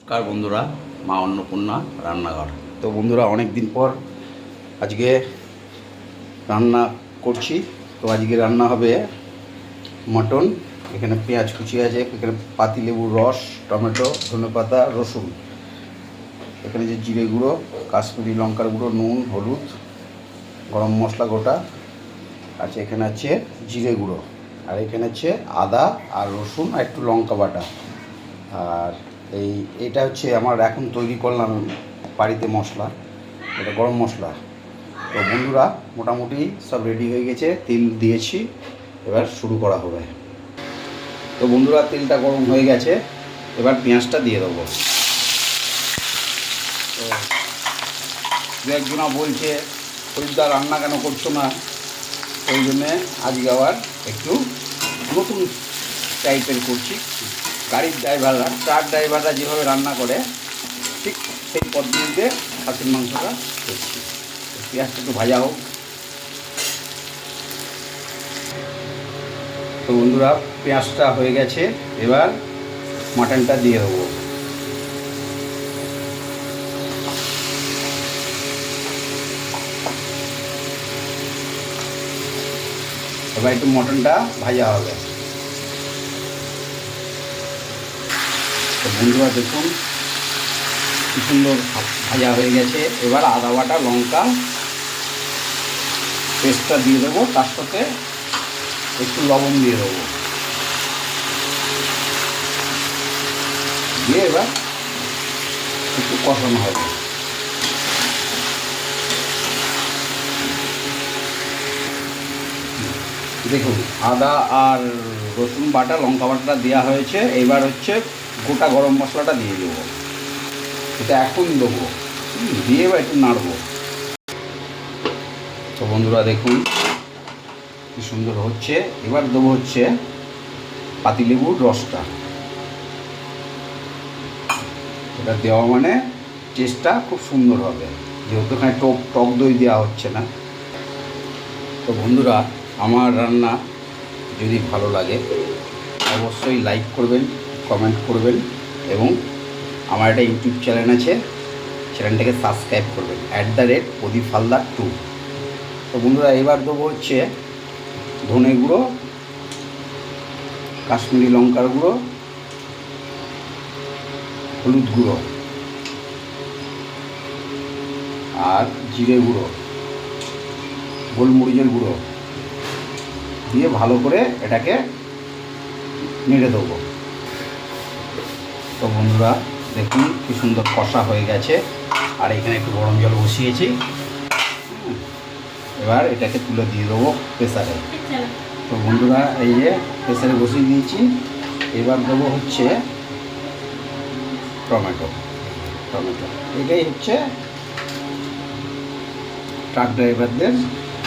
কার বন্ধুরা, মা অন্নপূর্ণা রান্নাঘর। তো বন্ধুরা, অনেক দিন পর আজকে রান্না করছি। তো আজকে রান্না হবে মটন। এখানে পেঁয়াজ কুচি আছে, এখানে পাতিলেবুর রস, টমেটো, ধনেপাতা, রসুন, এখানে যে জিরে গুঁড়ো, কাশ্মীরি লঙ্কার গুঁড়ো, নুন, হলুদ, গরম মশলা গোটা আছে, এখানে আছে জিরে গুঁড়ো, আর এখানে আছে আদা আর রসুন আর একটু লঙ্কা বাটা। আর এটা হচ্ছে আমার এখন তৈরি করলাম বাড়িতে মশলা, এটা গরম মশলা। তো বন্ধুরা, মোটামুটি সব রেডি হয়ে গেছে, তেল দিয়েছি, এবার শুরু করা হবে। তো বন্ধুরা, তেলটা গরম হয়ে গেছে, এবার পেঁয়াজটা দিয়ে দেবো। তো দু একজনা বলছে হরিদ্বার রান্না কেন করছো না, ওই জন্যে আজকে আবার একটু নতুন টাইপের করছি। গাড়ির ড্রাইভাররা, ট্রাক ড্রাইভাররা যেভাবে রান্না করে ঠিক সেই পদ্ধতিতে খাসির মাংসটা করছি। পেঁয়াজটা একটু ভাজা হোক। তো বন্ধুরা, পেঁয়াজটা হয়ে গেছে, এবার মাটনটা দিয়ে দেবো। এবার একটু মটনটা ভাজা হবে। তো বন্ধুরা দেখুন কি সুন্দর ভাজা হয়ে গেছে। এবার আদা বাটা, লঙ্কা পেস্টটা দিয়ে দেবো, তার সাথে একটু লবণ দিয়ে দেবো, দিয়ে এবার একটু কষানো হবে। দেখুন, আদা আর রসুন বাটা, লঙ্কা বাটাটা দেওয়া হয়েছে। এবার হচ্ছে গোটা গরম মশলাটা দিয়ে দেবো, এটা এখন দেবো, দিয়ে এবার একটু নাড়বো। তো বন্ধুরা দেখুন কি সুন্দর হচ্ছে। এবার দেবো হচ্ছে পাতিলেবুর রসটা। এটা দেওয়া মানে টেস্টটা খুব সুন্দর হবে, যেহেতু এখানে টক দই দেওয়া হচ্ছে না। তো বন্ধুরা, আমার রান্না যদি ভালো লাগে অবশ্যই লাইক করবেন, কমেন্ট করবেন, এবং আমার একটা ইউটিউব চ্যানেল আছে, চ্যানেলটাকে সাবস্ক্রাইব করবেন, @প্রদীপ হালদার 2। তো বন্ধুরা, এবার দেবো হচ্ছে ধনে গুঁড়ো, কাশ্মীরি লঙ্কার গুঁড়ো, হলুদ গুঁড়ো আর জিরে গুঁড়ো, গোলমরিচের গুঁড়ো দিয়ে ভালো করে এটাকে নেড়ে দেবো। তো বন্ধুরা দেখুন কি সুন্দর কষা হয়ে গেছে। আর এখানে একটু গরম জল বসিয়েছি, এবার এটাকে তুলে দিয়ে দেবো প্রেসারে। তো বন্ধুরা, এই যে প্রেসারে বসিয়ে দিয়েছি, এবার দেবো হচ্ছে টমেটো। এটাই হচ্ছে ট্রাক ড্রাইভারদের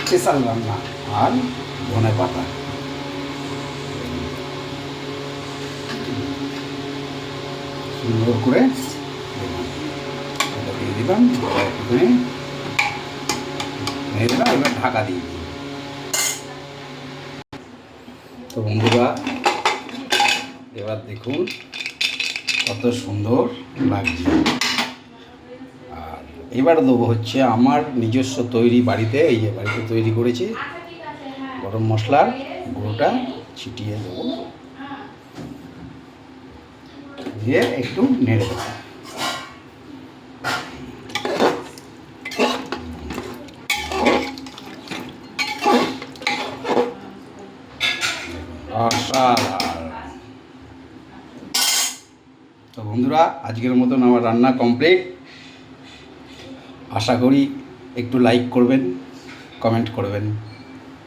স্পেশাল রান্না। আর ধনেপাতা সুন্দর করে এটা দিয়ে দিলাম, একটুখানি নিয়ে দিলাম, এবার ঢাকা দিয়ে দিই। তো বন্ধুরা, এবার দেখুন কত সুন্দর লাগছে। আর এবার দেবো হচ্ছে আমার নিজস্ব তৈরি, বাড়িতে এই যে বাড়িতে তৈরি করেছি গরম মশলার গুঁড়োটা ছিটিয়ে দেবো, দিয়ে একটু নেড়ে দেবো। তো বন্ধুরা, আজকের মতন আমার রান্না কমপ্লিট। আশা করি একটু লাইক করবেন, কমেন্ট করবেন।